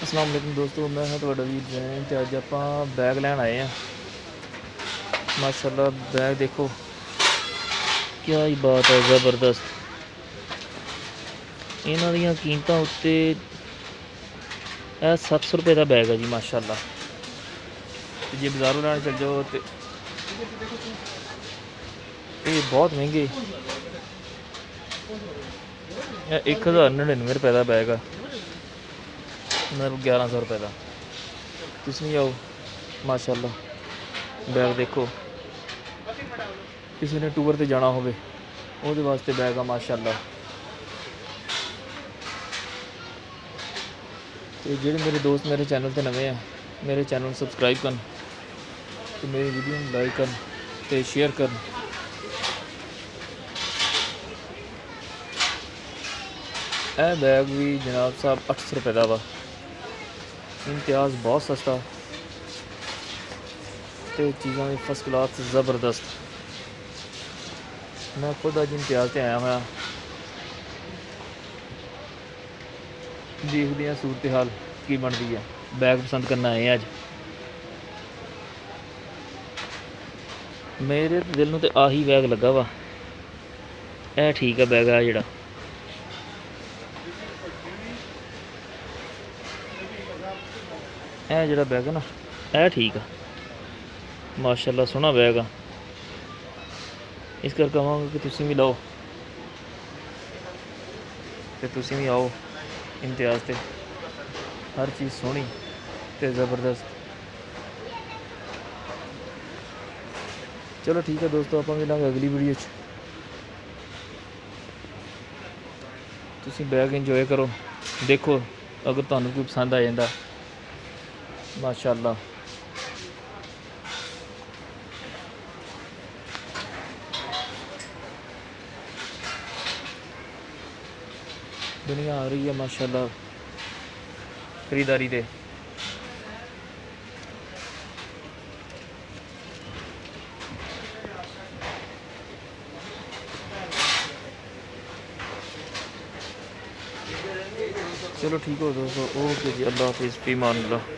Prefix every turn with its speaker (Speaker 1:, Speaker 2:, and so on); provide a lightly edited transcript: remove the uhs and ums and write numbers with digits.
Speaker 1: अस्सलाम वालेकुम दोस्तों, मैं हाँ तुहाडा वीर जैन ते अज आपां बैग लैन आए हैं। माशाल्लाह बैग देखो, क्या ही बात है, ज़बरदस्त। इन्हां दीयां कीमतां उत्ते 700 रुपये का बैग है जी माशाल्लाह। ते जे बाज़ारों लैन चल जाओ तो ये बहुत महंगे। 1099 रुपये का बैग है, मतलब 1100 रुपये का। तुसीं भी आओ माशाल्लाह, बैग देखो। किसी ने टूर ते जाना होवे ਉਹਦੇ वास्ते बैग आ माशाल्लाह। तो ਜਿਹੜੇ मेरे दोस्त मेरे चैनल ते नवे हैं, मेरे चैनल ਨੂੰ सबसक्राइब करन ते मेरी वीडियो ਨੂੰ लाइक करन ते शेयर करन। ਇਹ बैग भी जनाब साहब 800 रुपये का वा। इम्तियाज बहुत सस्ता तो चीज़ां भी फर्स्ट क्लास ज़बरदस्त। मैं खुद अज इम्तियाज से आया हुआ, देखते हैं सूरत हाल की बनती है। बैग पसंद करना आए अज। मेरे दिल में तो आही बैग लगा वा, यह ठीक है बैग है जोड़ा। यह जोड़ा बैग है ना, यह ठीक है माशाल्लाह, सोहना बैग आ। इस करके कहांगा कि तुसीं भी लाओ ते तुसीं भी आओ इम्तियाज ते। हर चीज़ सोहनी ते ज़बरदस्त। चलो ठीक है दोस्तों, आपां मिलांगे अगली वीडियो च। तुसीं बैग इंजॉय करो, देखो अगर तुहानूं कोई पसंद आ जांदा माशाल्लाह। दुनिया आ रही है माशाल्लाह खरीदारी दे। चलो ठीक हो दोस्तों, ओके जी, अल्लाह हाफिज़, फी मान अल्लाह।